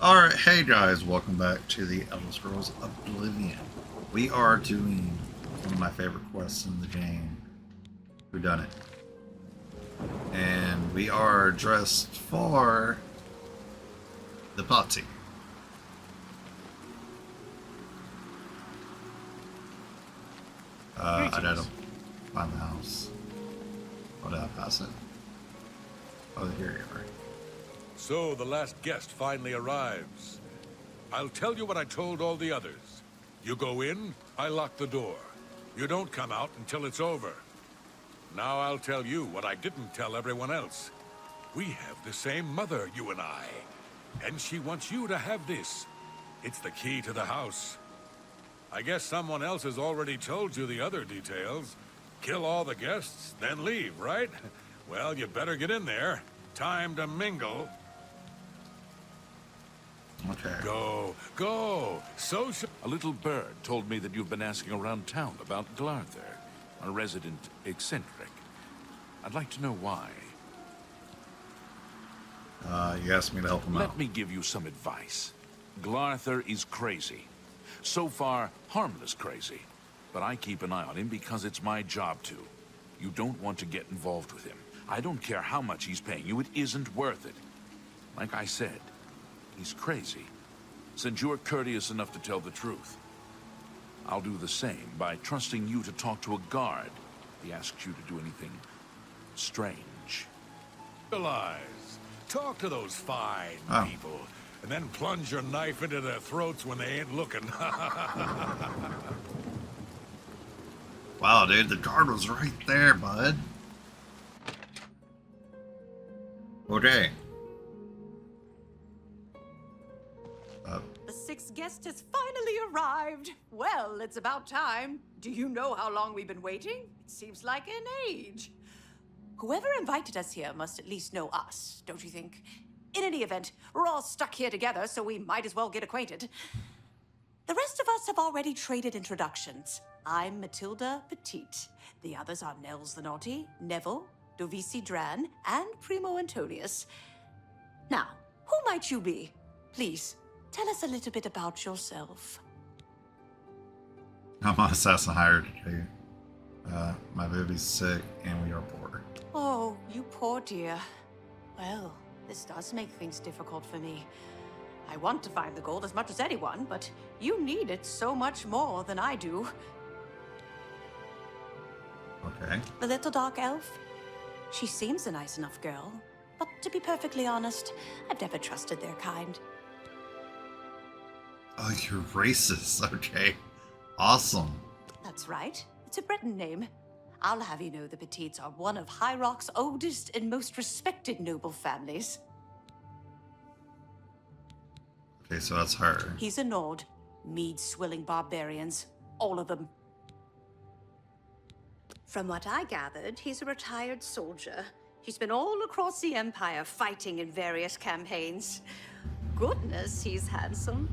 Alright, hey guys, welcome back to the Elder Scrolls Oblivion. We are doing one of my favorite quests in the game, Whodunit. And we are dressed for the party. I gotta find the house. Oh, did I pass it? Oh, here you are. So the last guest finally arrives. I'll tell you what I told all the others. You go in, I lock the door. You don't come out until it's over. Now I'll tell you what I didn't tell everyone else. We have the same mother, you and I. And she wants you to have this. It's the key to the house. I guess someone else has already told you the other details. Kill all the guests, then leave, right? Well, you better get in there. Time to mingle. Okay. Go. Social. A little bird told me that you've been asking around town about Glarther, a resident eccentric. I'd like to know why. You asked me to help him out. Let me give you some advice. Glarther is crazy. So far, harmless crazy. But I keep an eye on him because it's my job to. You don't want to get involved with him. I don't care how much he's paying you, it isn't worth it. Like I said, he's crazy. Since you're courteous enough to tell the truth, I'll do the same by trusting you to talk to a guard if he asks you to do anything strange. Realize. Talk to those fine people, and then plunge your knife into their throats when they ain't looking. Wow, dude, the guard was right there, bud. Okay. The sixth guest has finally arrived. Well, it's about time. Do you know how long we've been waiting? It seems like an age. Whoever invited us here must at least know us, don't you think? In any event, we're all stuck here together, so we might as well get acquainted. The rest of us have already traded introductions. I'm Matilda Petite. The others are Nels the Naughty, Neville, Dovisi Dran, and Primo Antonius. Now, who might you be? Please, tell us a little bit about yourself. I'm on assassin hierarchy. My baby's sick and we are poor. Oh, you poor dear. Well, this does make things difficult for me. I want to find the gold as much as anyone, but you need it so much more than I do. Okay. The little dark elf? She seems a nice enough girl, but to be perfectly honest, I've never trusted their kind. Oh, you're racist. Okay. Awesome. That's right. It's a Breton name. I'll have you know the Petites are one of High Rock's oldest and most respected noble families. Okay, so that's her. He's a Nord. Mead-swilling barbarians. All of them. From what I gathered, he's a retired soldier. He's been all across the Empire fighting in various campaigns. Goodness, he's handsome.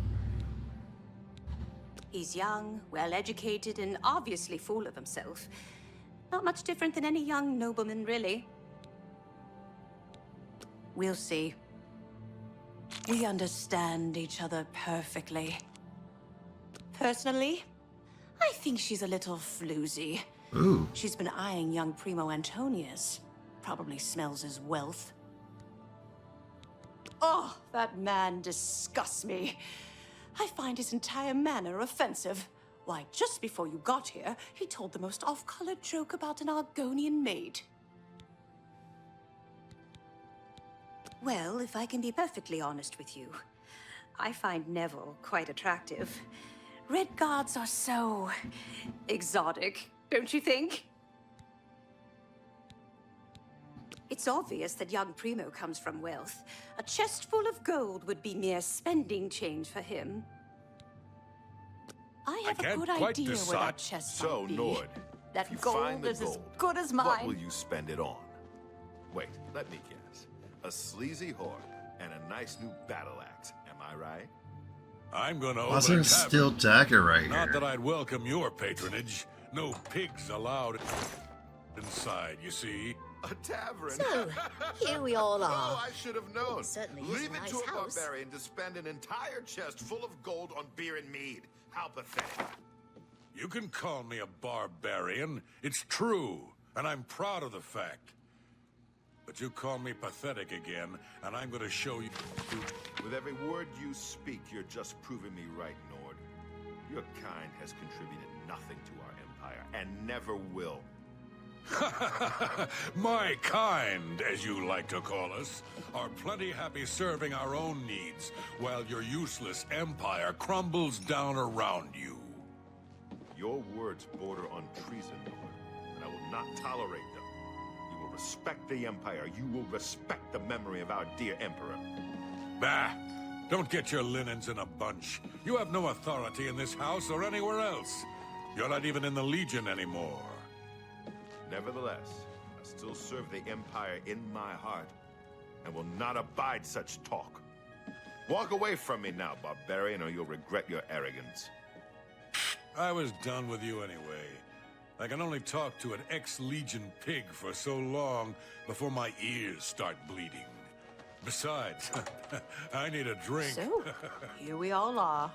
He's young, well-educated, and obviously full of himself. Not much different than any young nobleman, really. We'll see. We understand each other perfectly. Personally, I think she's a little floozy. Ooh. She's been eyeing young Primo Antonius. Probably smells his wealth. Oh, that man disgusts me. I find his entire manner offensive. Why, just before you got here, he told the most off-colored joke about an Argonian maid. Well, if I can be perfectly honest with you, I find Neville quite attractive. Red guards are so exotic, don't you think? It's obvious that young Primo comes from wealth. A chest full of gold would be mere spending change for him. I have a good idea where that chest might be. Nord, that if you gold find the is as gold, good as mine. what will you spend it on? Wait, let me guess. A sleazy whore and a nice new battle axe, am I right? I'm gonna Why's open there a a steel tavern. dagger right Not here? that I'd welcome your patronage. No pigs allowed inside, you see. A tavern. So, here we all Oh, are. I should have known. It certainly is Leave a it nice to a house. barbarian to spend an entire chest full of gold on beer and mead. How pathetic. You can call me a barbarian. It's true, and I'm proud of the fact. But you call me pathetic again, and I'm gonna show you... With every word you speak, you're just proving me right, Nord. Your kind has contributed nothing to our empire, and never will. My kind, as you like to call us, are plenty happy serving our own needs, while your useless empire crumbles down around you. Your words border on treason, Nord, and I will not tolerate them. You will respect the empire. You will respect the memory of our dear emperor. Bah! Don't get your linens in a bunch. You have no authority in this house or anywhere else. You're not even in the Legion anymore. Nevertheless, I still serve the empire in my heart, and will not abide such talk. Walk away from me now, barbarian, or you'll regret your arrogance. I was done with you anyway. I can only talk to an ex-Legion pig for so long before my ears start bleeding. Besides, I need a drink. So, here we all are.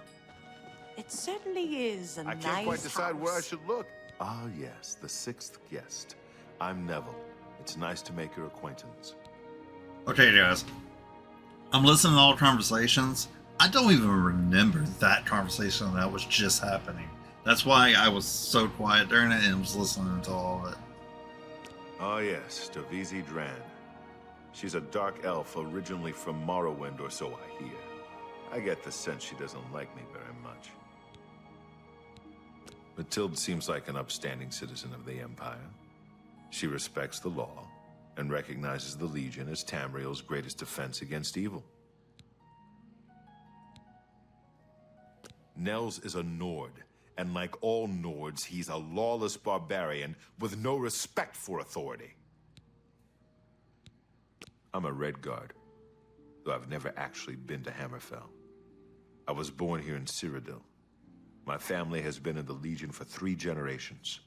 It certainly is a I nice can't quite decide where I house. should look. Ah, yes, the sixth guest. I'm Neville. It's nice to make your acquaintance. Okay, guys. I'm listening to all conversations. I don't even remember that conversation that was just happening. That's why I was so quiet during it and was listening to all of it. Oh, yes, Devizi Dran. She's a dark elf originally from Morrowind, or so I hear. I get the sense she doesn't like me very much. Matilde seems like an upstanding citizen of the Empire. She respects the law and recognizes the Legion as Tamriel's greatest defense against evil. Nels is a Nord, and like all Nords, he's a lawless barbarian with no respect for authority. I'm a Red Guard, though I've never actually been to Hammerfell. I was born here in Cyrodiil. My family has been in the Legion for 3 generations.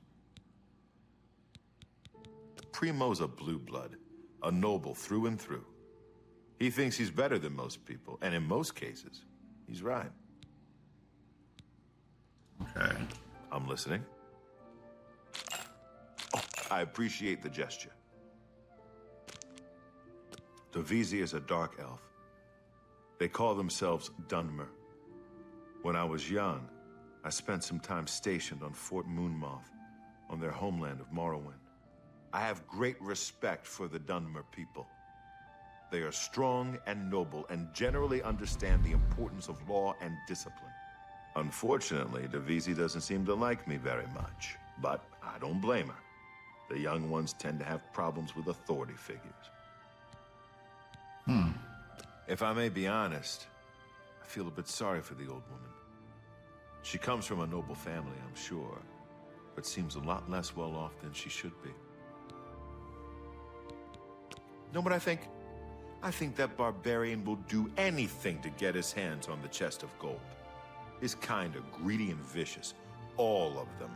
Primo's a blue blood, a noble through and through. He thinks he's better than most people, and in most cases, he's right. Okay. I'm listening. Oh, I appreciate the gesture. Devizi is a dark elf. They call themselves Dunmer. When I was young, I spent some time stationed on Fort Moonmoth, on their homeland of Morrowind. I have great respect for the Dunmer people. They are strong and noble and generally understand the importance of law and discipline. Unfortunately, Devizi doesn't seem to like me very much, but I don't blame her. The young ones tend to have problems with authority figures. If I may be honest, I feel a bit sorry for the old woman. She comes from a noble family, I'm sure, but seems a lot less well off than she should be. Know what I think? I think that barbarian will do anything to get his hands on the chest of gold. His kind are greedy and vicious, all of them.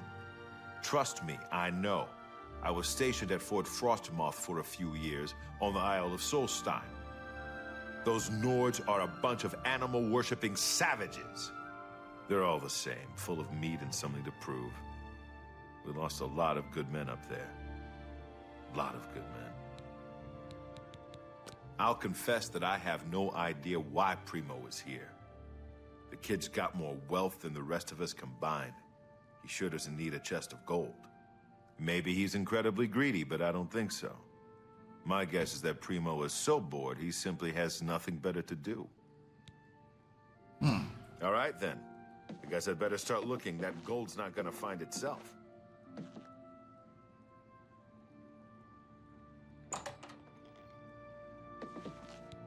Trust me, I know. I was stationed at Fort Frostmoth for a few years on the Isle of Solstein. Those Nords are a bunch of animal-worshipping savages. They're all the same, full of meat and something to prove. We lost a lot of good men up there. A lot of good men. I'll confess that I have no idea why Primo is here. The kid's got more wealth than the rest of us combined. He sure doesn't need a chest of gold. Maybe he's incredibly greedy, but I don't think so. My guess is that Primo is so bored, he simply has nothing better to do. All right, then. I guess I'd better start looking. That gold's not gonna find itself.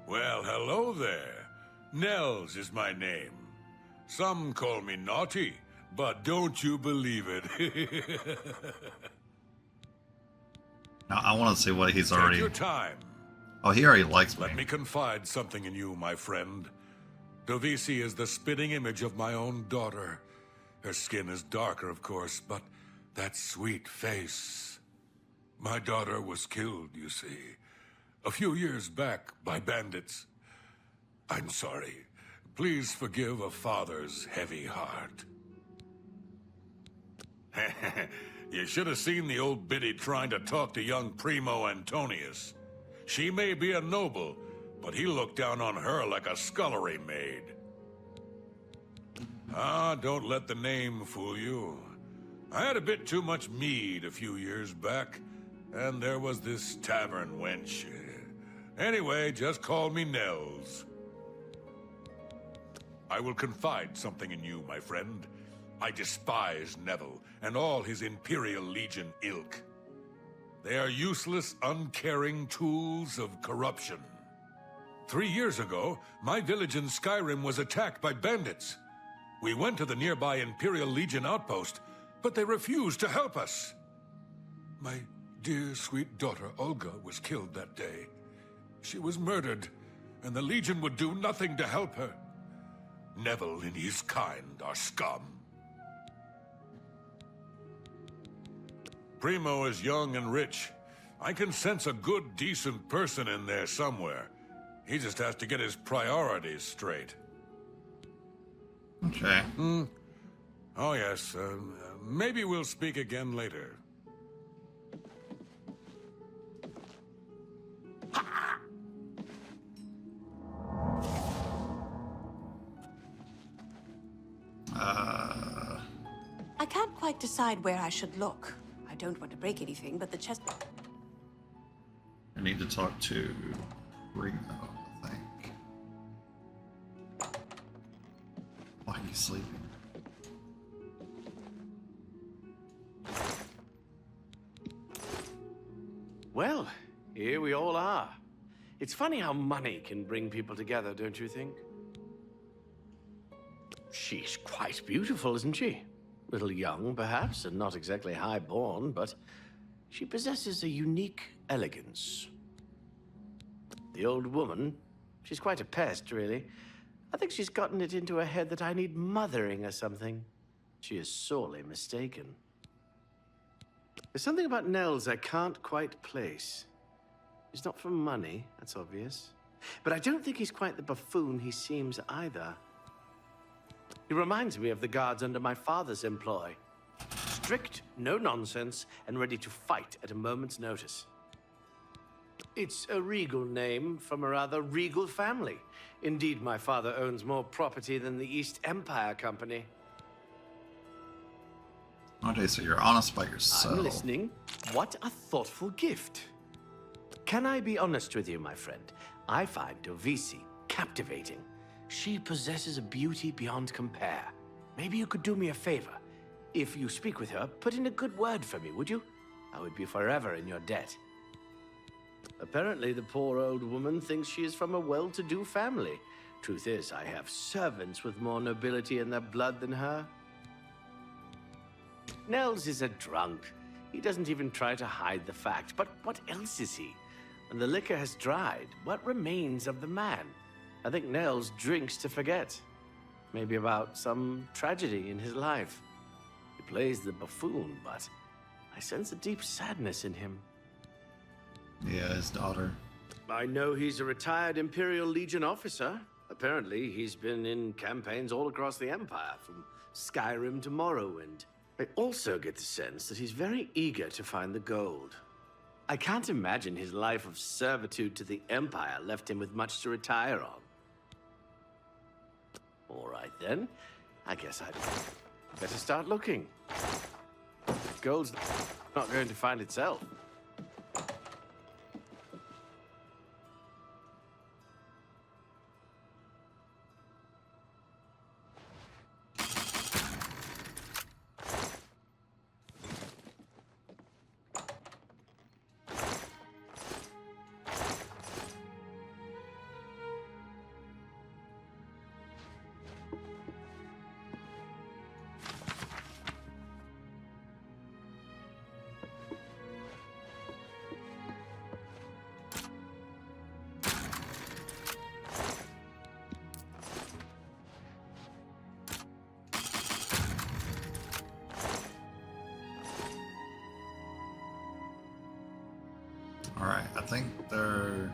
Well, hello there. Nels is my name. Some call me naughty, but don't you believe it. Now I want to see what he's Take already. your time. Oh, he already likes me. Let me confide something in you, my friend. Devizi is the spitting image of my own daughter. Her skin is darker, of course, but that sweet face. My daughter was killed, you see, a few years back by bandits. I'm sorry. Please forgive a father's heavy heart. You should have seen the old biddy trying to talk to young Primo Antonius. She may be a noble, but he looked down on her like a scullery maid. Ah, don't let the name fool you. I had a bit too much mead a few years back, and there was this tavern wench. Anyway, just call me Nels. I will confide something in you, my friend. I despise Neville and all his Imperial Legion ilk. They are useless, uncaring tools of corruption. 3 years ago, my village in Skyrim was attacked by bandits. We went to the nearby Imperial Legion outpost, but they refused to help us. My dear, sweet daughter, Olga, was killed that day. She was murdered, and the Legion would do nothing to help her. Neville and his kind are scum. Primo is young and rich. I can sense a good, decent person in there somewhere. He just has to get his priorities straight. Okay. Oh, yes. Maybe we'll speak again later. I can't quite decide where I should look. I don't want to break anything, but the chest... I need to talk to Primo, I think. Why are you sleeping? Well, here we all are. It's funny how money can bring people together, don't you think? She's quite beautiful, isn't she? A little young, perhaps, and not exactly high-born, but she possesses a unique elegance. The old woman, she's quite a pest, really. I think she's gotten it into her head that I need mothering or something. She is sorely mistaken. There's something about Nels I can't quite place. He's not for money, that's obvious. But I don't think he's quite the buffoon he seems either. He reminds me of the guards under my father's employ. Strict, no nonsense, and ready to fight at a moment's notice. It's a regal name from a rather regal family. Indeed, my father owns more property than the East Empire Company. Okay, so you're honest about yourself. I'm listening. What a thoughtful gift. Can I be honest with you, my friend? I find Dovisi captivating. She possesses a beauty beyond compare. Maybe you could do me a favor. If you speak with her, put in a good word for me, would you? I would be forever in your debt. Apparently, the poor old woman thinks she is from a well-to-do family. Truth is, I have servants with more nobility in their blood than her. Nels is a drunk. He doesn't even try to hide the fact. But what else is he? When the liquor has dried, what remains of the man? I think Nels drinks to forget. Maybe about some tragedy in his life. He plays the buffoon, but I sense a deep sadness in him. Yeah, his daughter. I know he's a retired Imperial Legion officer. Apparently, he's been in campaigns all across the Empire, from Skyrim to Morrowind. I also get the sense that he's very eager to find the gold. I can't imagine his life of servitude to the Empire left him with much to retire on. All right, then. I guess I'd better start looking. Gold's not going to find itself. think there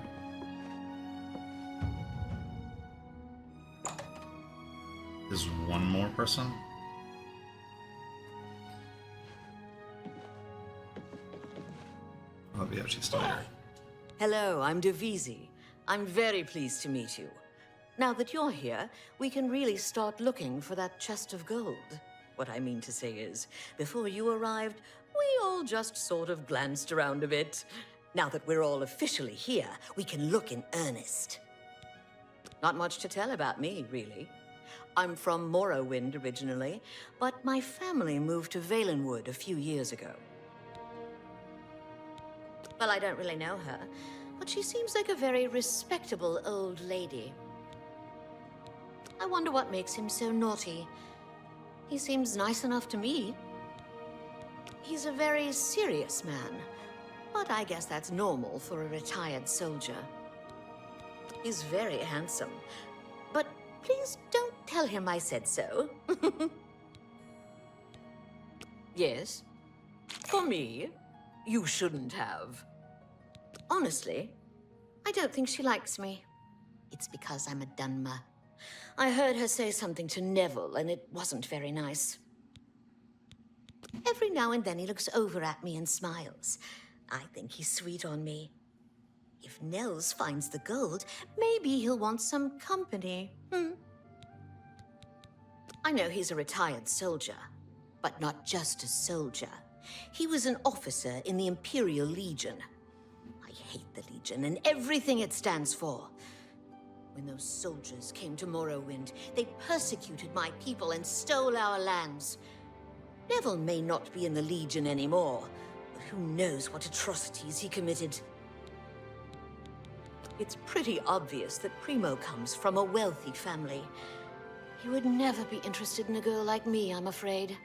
is one more person. Oh, yeah, she's still here. Hello, I'm Devisi. I'm very pleased to meet you. Now that you're here, we can really start looking for that chest of gold. What I mean to say is, before you arrived, we all just sort of glanced around a bit. Now that we're all officially here, we can look in earnest. Not much to tell about me, really. I'm from Morrowind originally, but my family moved to Valenwood a few years ago. Well, I don't really know her, but she seems like a very respectable old lady. I wonder what makes him so naughty. He seems nice enough to me. He's a very serious man, but I guess that's normal for a retired soldier. He's very handsome, but please don't tell him I said so. Yes, for me, you shouldn't have. Honestly, I don't think she likes me. It's because I'm a Dunmer. I heard her say something to Neville, and it wasn't very nice. Every now and then he looks over at me and smiles. I think he's sweet on me. If Nels finds the gold, maybe he'll want some company. I know he's a retired soldier, but not just a soldier. He was an officer in the Imperial Legion. I hate the Legion and everything it stands for. When those soldiers came to Morrowind, they persecuted my people and stole our lands. Neville may not be in the Legion anymore, but who knows what atrocities he committed. It's pretty obvious that Primo comes from a wealthy family. He would never be interested in a girl like me, I'm afraid.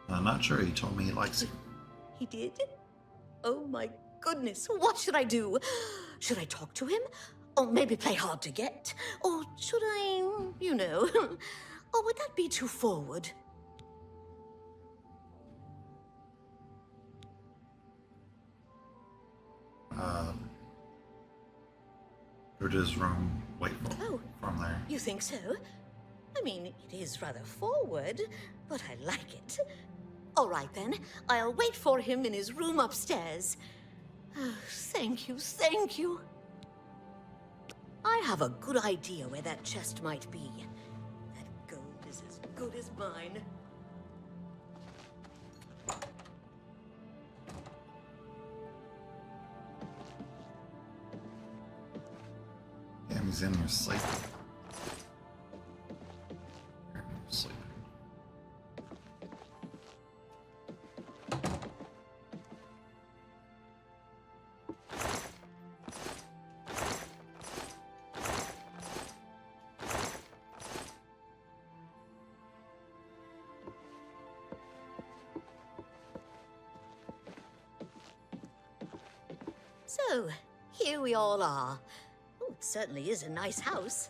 I'm not sure. He told me he likes you. He did? Oh my goodness, what should I do? Should I talk to him? Or maybe play hard to get? Or should I, you know... Or would that be too forward? Go to his room, wait for Oh. from there. You think so? I mean, it is rather forward, but I like it. All right then, I'll wait for him in his room upstairs. Oh, thank you, thank you. I have a good idea where that chest might be. That gold is as good as mine. Yeah, he's in your sleep. Sleep. So, here we all are. Oh, it certainly is a nice house.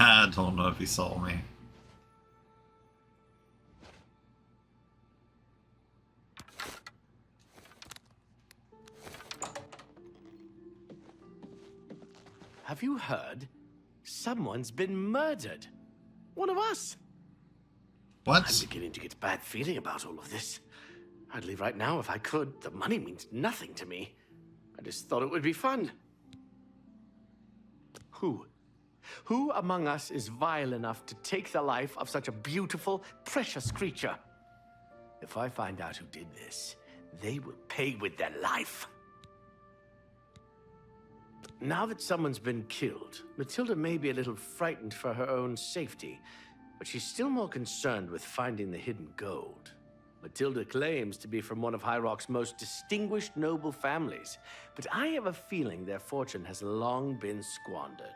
I don't know if he saw me. Have you heard? Someone's been murdered. One of us. What? I'm beginning to get a bad feeling about all of this. I'd leave right now if I could. The money means nothing to me. I just thought it would be fun. Who? Who among us is vile enough to take the life of such a beautiful, precious creature? If I find out who did this, they will pay with their life. Now that someone's been killed, Matilda may be a little frightened for her own safety. but she's still more concerned with finding the hidden gold. Matilda claims to be from one of High Rock's most distinguished noble families, but I have a feeling their fortune has long been squandered.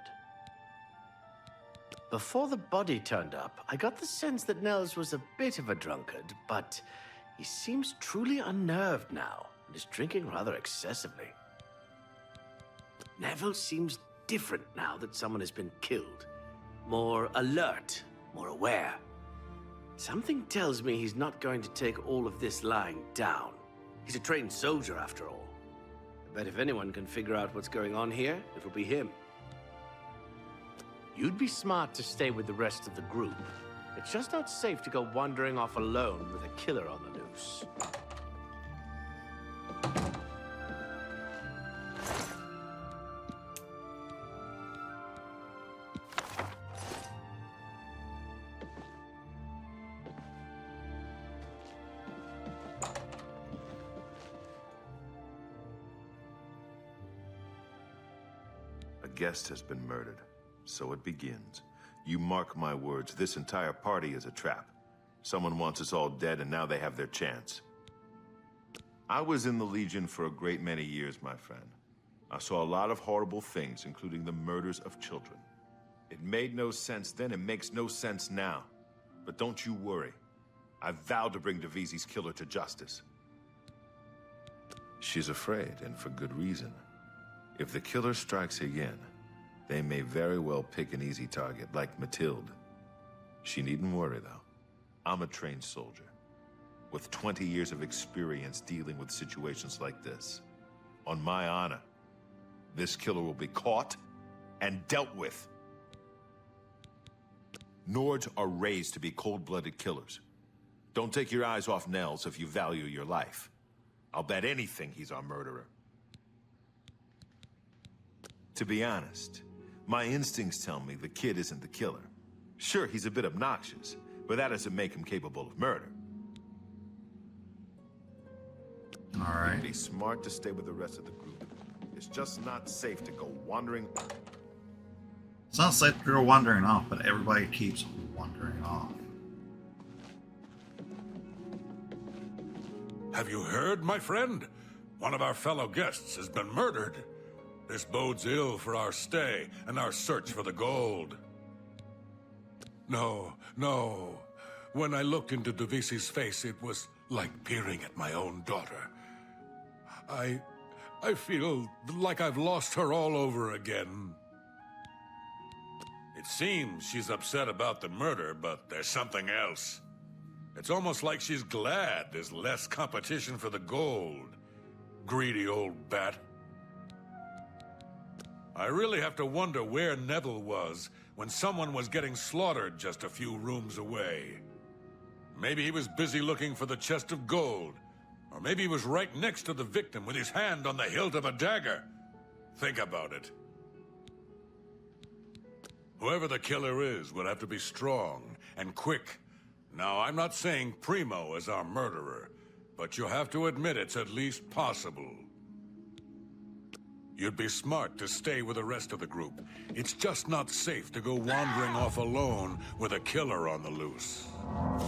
Before the body turned up, I got the sense that Nels was a bit of a drunkard, but he seems truly unnerved now and is drinking rather excessively. Neville seems different now that someone has been killed. More alert, more aware. Something tells me he's not going to take all of this lying down. He's a trained soldier, after all. I bet if anyone can figure out what's going on here, it'll be him. You'd be smart to stay with the rest of the group. It's just not safe to go wandering off alone with a killer on the loose. A guest has been murdered. So it begins. You mark my words, this entire party is a trap. Someone wants us all dead, and now they have their chance. I was in the Legion for a great many years, my friend. I saw a lot of horrible things, including the murders of children. It made no sense then, it makes no sense now. But don't you worry. I vowed to bring Devise's killer to justice. She's afraid, and for good reason. If the killer strikes again, they may very well pick an easy target, like Matilde. She needn't worry, though. I'm a trained soldier, with 20 years of experience dealing with situations like this. On my honor, this killer will be caught and dealt with. Nords are raised to be cold-blooded killers. Don't take your eyes off Nels if you value your life. I'll bet anything he's our murderer. To be honest, my instincts tell me the kid isn't the killer. Sure, he's a bit obnoxious, but that doesn't make him capable of murder. All right. It'd be smart to stay with the rest of the group. It's just not safe to go wandering. It's not safe to go wandering off, but everybody keeps wandering off. Have you heard, my friend? One of our fellow guests has been murdered. This bodes ill for our stay and our search for the gold. No. When I looked into Devise's face, it was like peering at my own daughter. I feel like I've lost her all over again. It seems she's upset about the murder, but there's something else. It's almost like she's glad there's less competition for the gold. Greedy old bat. I really have to wonder where Neville was when someone was getting slaughtered just a few rooms away. Maybe he was busy looking for the chest of gold. Or maybe he was right next to the victim with his hand on the hilt of a dagger. Think about it. Whoever the killer is will have to be strong and quick. Now, I'm not saying Primo is our murderer, but you have to admit it's at least possible. You'd be smart to stay with the rest of the group. It's just not safe to go wandering off alone with a killer on the loose. Are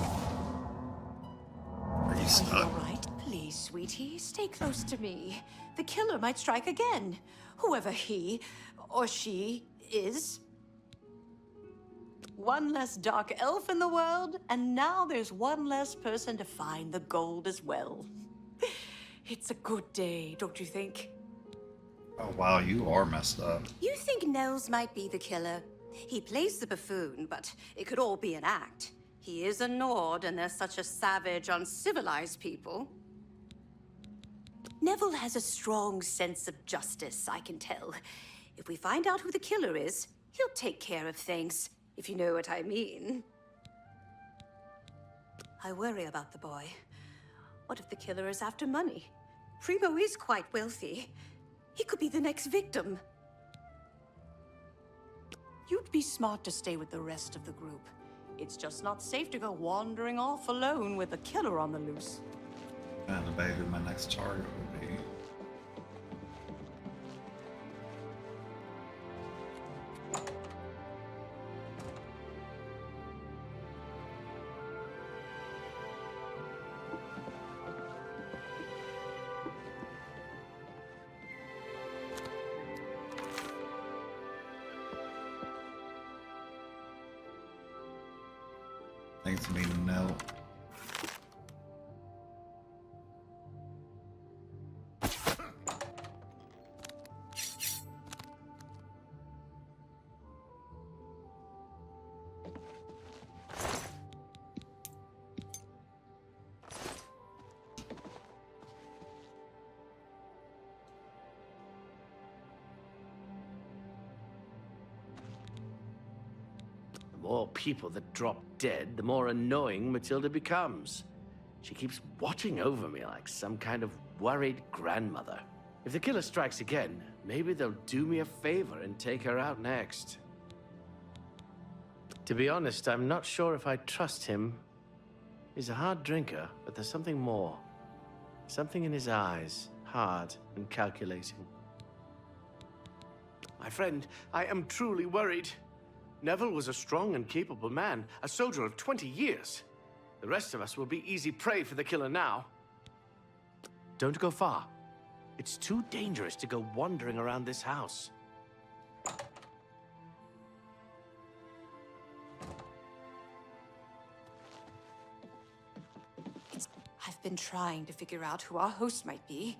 you Are you stuck? all right? Please, sweetie, stay close to me. The killer might strike again. Whoever he or she is. One less dark elf in the world, and now there's one less person to find the gold as well. It's a good day, don't you think? Oh wow, you are messed up. You think Nels might be the killer. He plays the buffoon, but it could all be an act. He is a Nord, and they're such a savage, uncivilized people. Neville has a strong sense of justice, I can tell. If we find out who the killer is, he'll take care of things, if you know what I mean. I worry about the boy. What if the killer is after money? Primo is quite wealthy. He could be the next victim. You'd be smart to stay with the rest of the group. It's just not safe to go wandering off alone with a killer on the loose. And debate who my next target would be. think it's me no. The more people that drop dead, the more annoying Matilda becomes. She keeps watching over me like some kind of worried grandmother. If the killer strikes again, maybe they'll do me a favor and take her out next. To be honest, I'm not sure if I trust him. He's a hard drinker, but there's something more. Something in his eyes, hard and calculating. My friend, I am truly worried. Neville was a strong and capable man, a soldier of 20 years. The rest of us will be easy prey for the killer now. Don't go far. It's too dangerous to go wandering around this house. I've been trying to figure out who our host might be.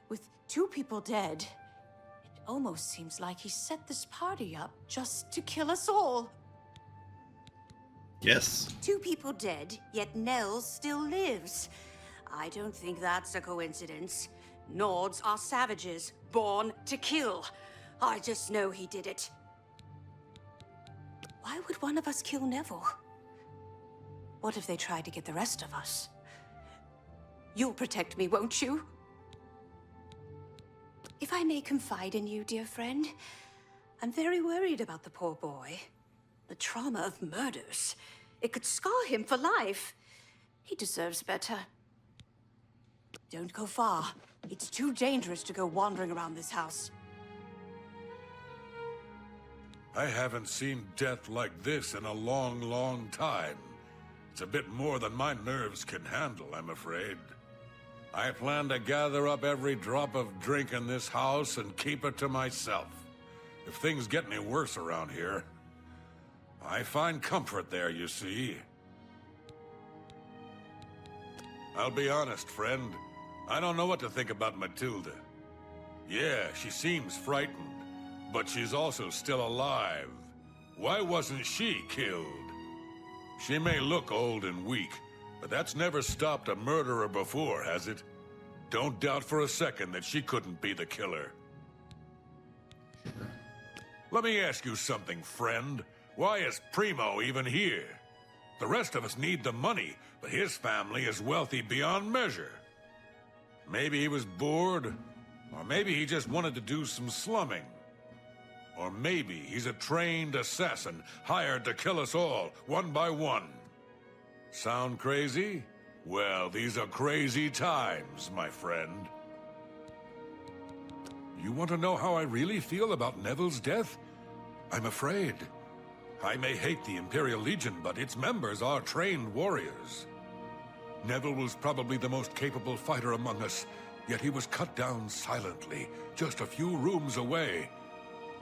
With 2 people dead, it almost seems like he set this party up just to kill us all. Yes. 2 people dead, yet Nels still lives. I don't think that's a coincidence. Nords are savages, born to kill. I just know he did it. Why would one of us kill Neville? What if they tried to get the rest of us? You'll protect me, won't you? If I may confide in you, dear friend, I'm very worried about the poor boy. The trauma of murders. It could scar him for life. He deserves better. Don't go far. It's too dangerous to go wandering around this house. I haven't seen death like this in a long, long time. It's a bit more than my nerves can handle, I'm afraid. I plan to gather up every drop of drink in this house and keep it to myself. If things get any worse around here, I find comfort there, you see. I'll be honest, friend. I don't know what to think about Matilda. Yeah, she seems frightened, but she's also still alive. Why wasn't she killed? She may look old and weak, but that's never stopped a murderer before, has it? Don't doubt for a second that she couldn't be the killer. Let me ask you something, friend. Why is Primo even here? The rest of us need the money, but his family is wealthy beyond measure. Maybe he was bored, or maybe he just wanted to do some slumming. Or maybe he's a trained assassin hired to kill us all, one by one. Sound crazy? Well, these are crazy times, my friend. You want to know how I really feel about Neville's death? I'm afraid. I may hate the Imperial Legion, but its members are trained warriors. Neville was probably the most capable fighter among us, yet he was cut down silently, just a few rooms away.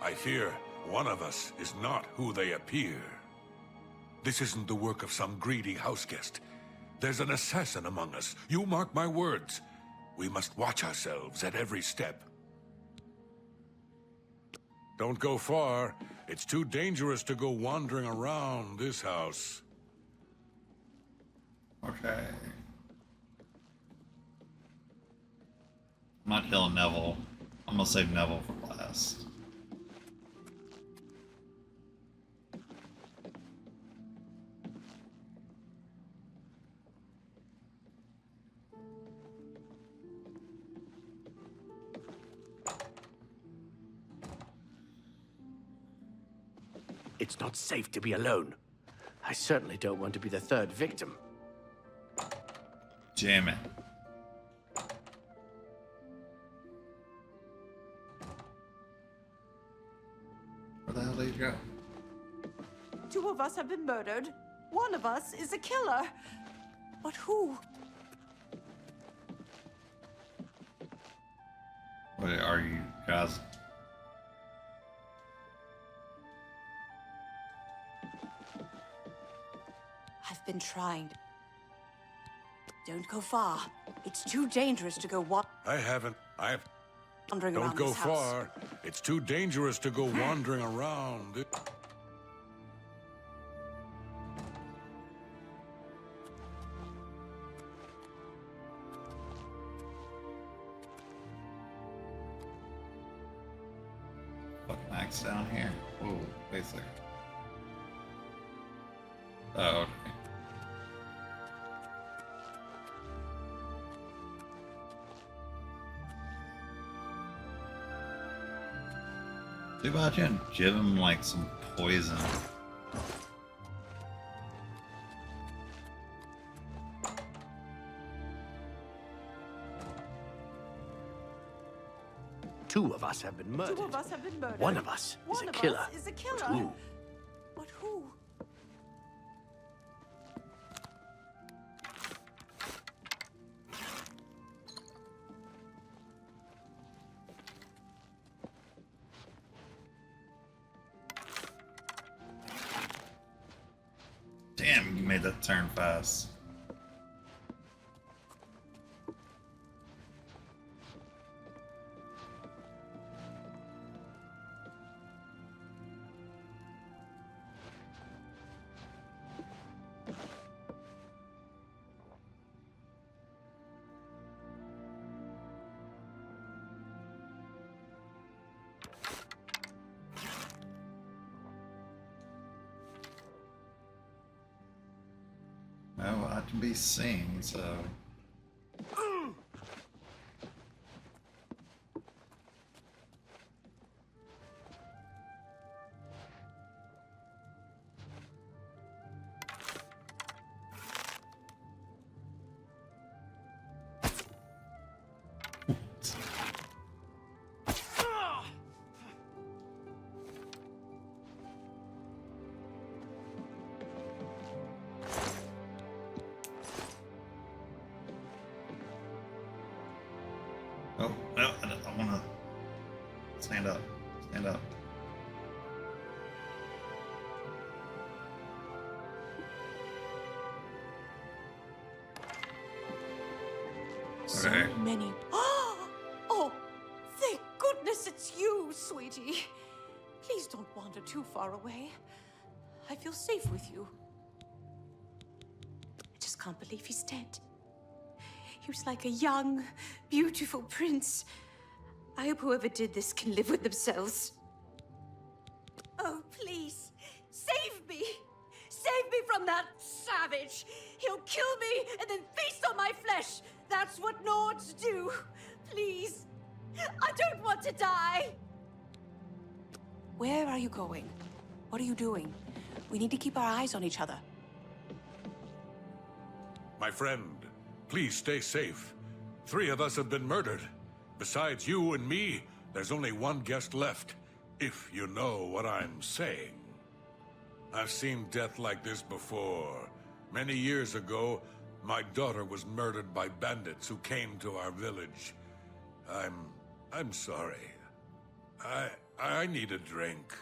I fear one of us is not who they appear. This isn't the work of some greedy houseguest. There's an assassin among us. You mark my words. We must watch ourselves at every step. Don't go far. It's too dangerous to go wandering around this house. Okay. I'm not killing Neville. I'm gonna save Neville for last. It's not safe to be alone. I certainly don't want to be the 3rd victim. Damn it. Where the hell did you go? 2 of us have been murdered. One of us is a killer. But who? What are you guys? I've been trying. Don't go far. It's too dangerous to go I haven't. wandering Don't around go this house. far. It's too dangerous to go wandering around. Fuck Max down here. Whoa, wait a second. Oh, okay. Too bad you didn't give him like some poison. Two of us have been murdered. Two of us have been murdered. One of us One is a of killer. us is a killer. But who? But who? Damn, you made that turn fast. Oh, I can be seen, so. Oh, no, I want to stand up. Stand up. So Okay. many. Oh, thank goodness it's you, sweetie. Please don't wander too far away. I feel safe with you. I just can't believe he's dead. He was like a young, beautiful prince. I hope whoever did this can live with themselves. Oh, please, save me. Save me from that savage. He'll kill me and then feast on my flesh. That's what Nords do. Please, I don't want to die. Where are you going? What are you doing? We need to keep our eyes on each other. My friend, please stay safe. 3 of us have been murdered. Besides you and me, there's only one guest left, if you know what I'm saying. I've seen death like this before. Many years ago, my daughter was murdered by bandits who came to our village. I'm sorry. I need a drink.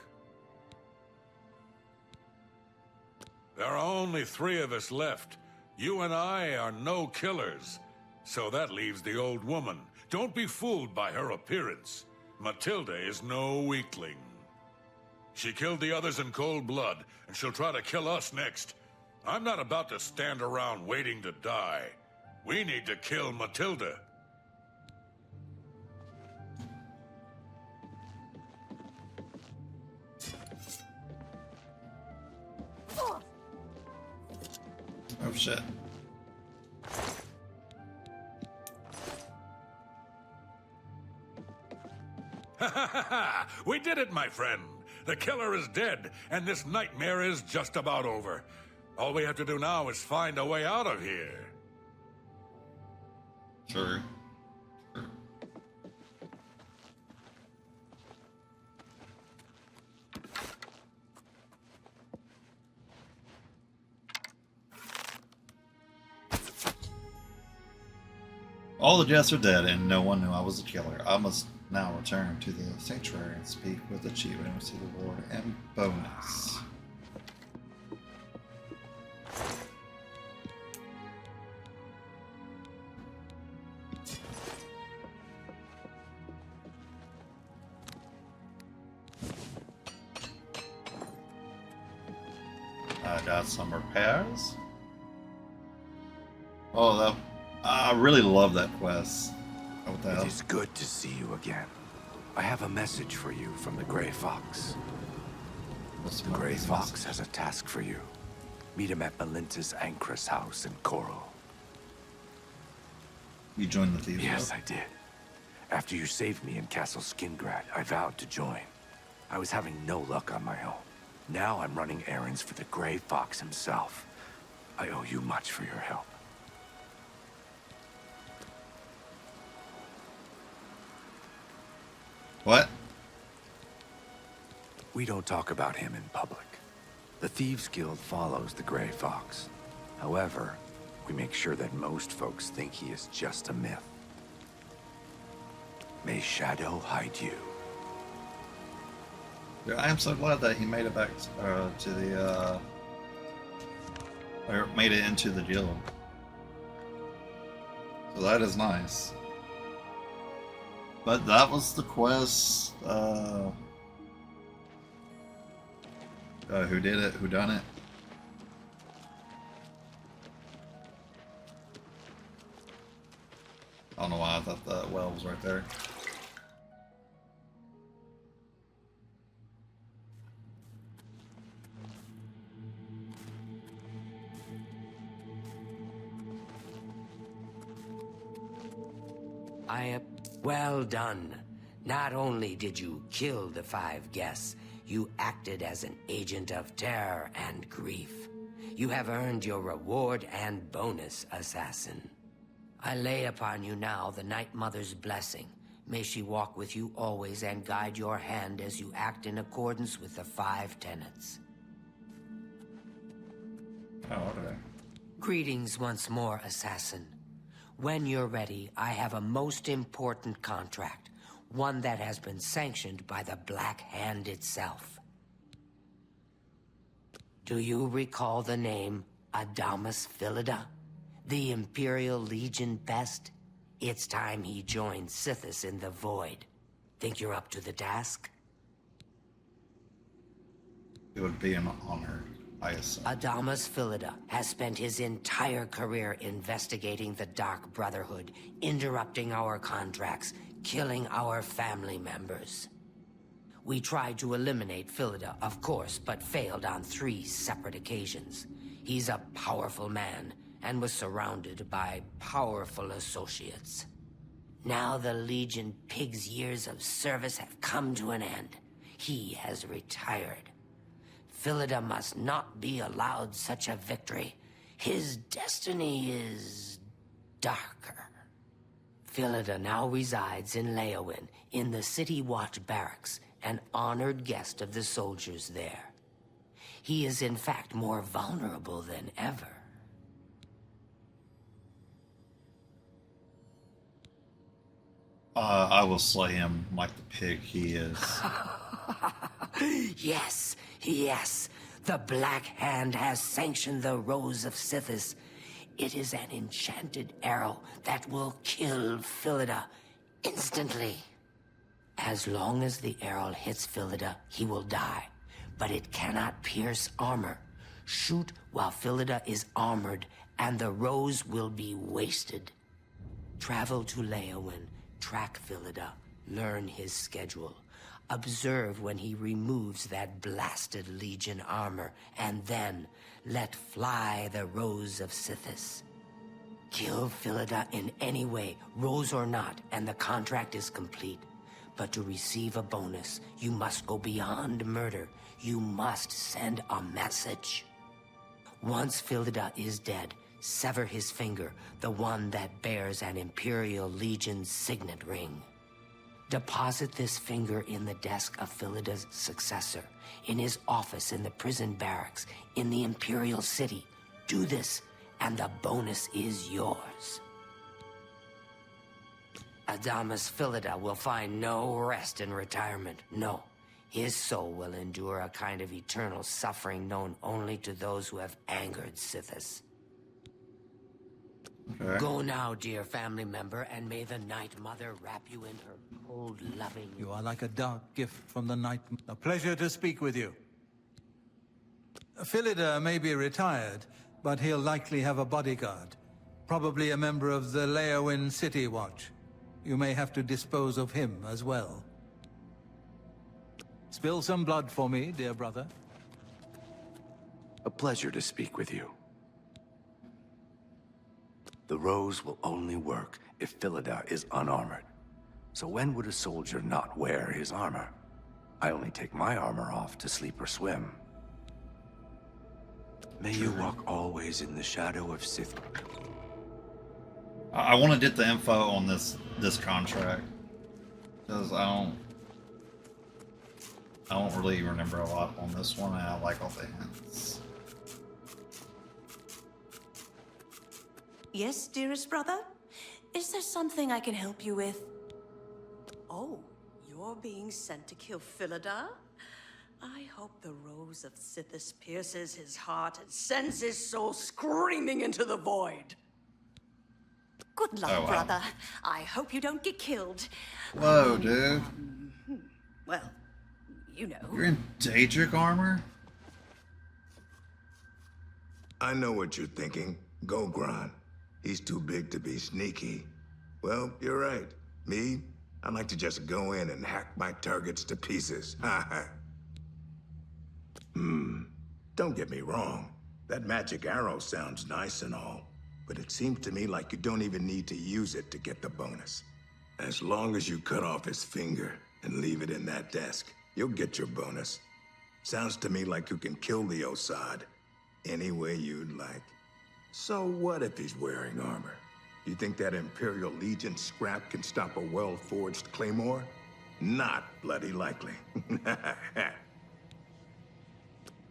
There are only 3 of us left. You and I are no killers. So that leaves the old woman. Don't be fooled by her appearance. Matilda is no weakling. She killed the others in cold blood, and she'll try to kill us next. I'm not about to stand around waiting to die. We need to kill Matilda. Oh shit. We did it, my friend. The killer is dead, and this nightmare is just about over. All we have to do now is find a way out of here. Sure. All the guests are dead, and no one knew I was a killer. I must now return to the sanctuary and speak with the chief and receive the reward and bonus. Got some repairs. Oh, that, I really love that quest. What the hell? It is good to see you again. I have a message for you from the Grey Fox. What's The Grey Fox has a task for you. Meet him at Melinta's Ancrus house in Coral. You joined the thieves? Yes, I did. After you saved me in Castle Skingrad, I vowed to join. I was having no luck on my own. Now I'm running errands for the Grey Fox himself. I owe you much for your help. What? We don't talk about him in public. The Thieves Guild follows the Grey Fox. However, we make sure that most folks think he is just a myth. May Shadow hide you. Yeah, I am so glad that he made it back to the or made it into the guild. So that is nice. But that was the quest. Who did it? Who done it? I don't know why I thought that well was right there. Well done. Not only did you kill the 5 guests, you acted as an agent of terror and grief. You have earned your reward and bonus, assassin. I lay upon you now the Night Mother's blessing. May she walk with you always and guide your hand as you act in accordance with the 5 tenets. Oh, okay. Greetings once more, assassin. When you're ready, I have a most important contract. One that has been sanctioned by the Black Hand itself. Do you recall the name Adamus Philida? The Imperial Legion best? It's time he joined Sithis in the Void. Think you're up to the task? It would be an honor, I assume. Adamus Philida has spent his entire career investigating the Dark Brotherhood, interrupting our contracts, killing our family members. We tried to eliminate Philida, of course, but failed on 3 separate occasions. He's a powerful man, and was surrounded by powerful associates. Now the Legion Pig's years of service have come to an end. He has retired. Philida must not be allowed such a victory. His destiny is darker. Philida now resides in Leowin, in the City Watch Barracks, an honored guest of the soldiers there. He is in fact more vulnerable than ever. I will slay him like the pig he is. Yes, yes. The Black Hand has sanctioned the Rose of Sithis. It is an enchanted arrow that will kill Philida instantly. As long as the arrow hits Philida, he will die. But it cannot pierce armor. Shoot while Philida is armored, and the rose will be wasted. Travel to Leowin, track Philida, learn his schedule. Observe when he removes that blasted Legion armor, and then let fly the Rose of Sithis. Kill Philida in any way, rose or not, and the contract is complete. But to receive a bonus, you must go beyond murder. You must send a message. Once Philida is dead, sever his finger, the one that bears an Imperial Legion signet ring. Deposit this finger in the desk of Philida's successor, in his office in the prison barracks, in the Imperial City. Do this, and the bonus is yours. Adamus Philida will find no rest in retirement. No, his soul will endure a kind of eternal suffering known only to those who have angered Sithis. Okay. Go now, dear family member, and may the Night Mother wrap you in her cold, loving... You are like a dark gift from the night. A pleasure to speak with you. Philida may be retired, but he'll likely have a bodyguard. Probably a member of the Leowin City Watch. You may have to dispose of him as well. Spill some blood for me, dear brother. A pleasure to speak with you. The rose will only work if Philida is unarmored. So when would a soldier not wear his armor? I only take my armor off to sleep or swim. May you walk always in the shadow of Sith. I want to get the info on this contract, because I don't really remember a lot on this one, and I like all the hints. Yes, dearest brother? Is there something I can help you with? Oh, you're being sent to kill Philida? I hope the rose of Sithis pierces his heart and sends his soul screaming into the void. Good luck, Oh, wow. brother. I hope you don't get killed. Whoa, dude. Well, you know. You're in Daedric armor? I know what you're thinking. Gogron. He's too big to be sneaky. Well, you're right. Me, I like to just go in and hack my targets to pieces. Don't get me wrong. That magic arrow sounds nice and all, but it seems to me like you don't even need to use it to get the bonus. As long as you cut off his finger and leave it in that desk, you'll get your bonus. Sounds to me like you can kill the Osad any way you'd like. So what if he's wearing armor? You think that Imperial Legion scrap can stop a well-forged claymore? Not bloody likely.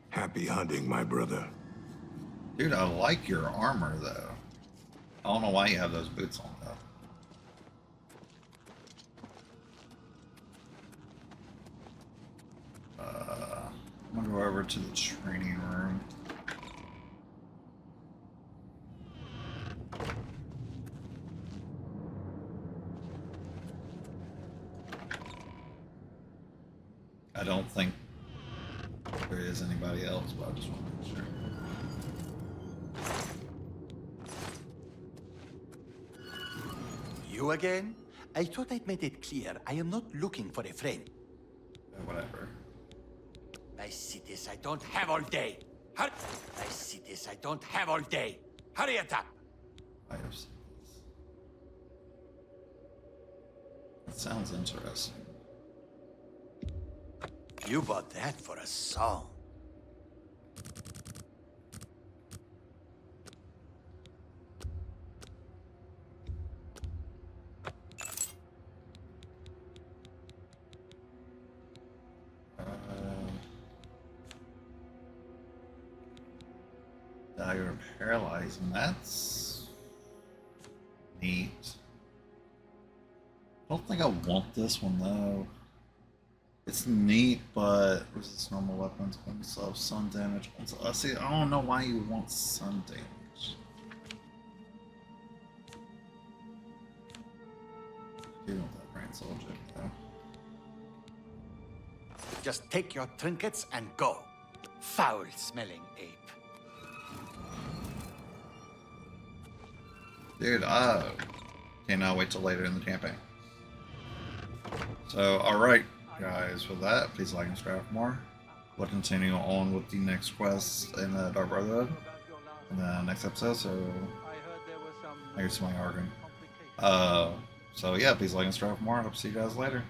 Happy hunting, my brother. Dude, I like your armor, though. I don't know why you have those boots on, though. I'm gonna go over to the training room. I don't think there is anybody else, but I just want to make sure. You again? I thought I'd made it clear. I am not looking for a friend. Whatever. I see this. I don't have all day. I see this. I don't have all day. Hurry it up. I have seen this. That sounds interesting. You bought that for a song. Dagger of Paralyzing, that's neat. I don't think I want this one though. It's neat, but resist normal weapons, themselves, sun damage. I see. I don't know why you want sun damage. I do want that brain soldier though. Just take your trinkets and go. Foul-smelling ape. Dude, cannot wait till later in the campaign. So, alright, guys, with that, please like and subscribe for more. We'll continue on with the next quest in the Dark Brotherhood in the next episode, so I hear somebody arguing. So yeah, please like and subscribe for more. I hope to see you guys later.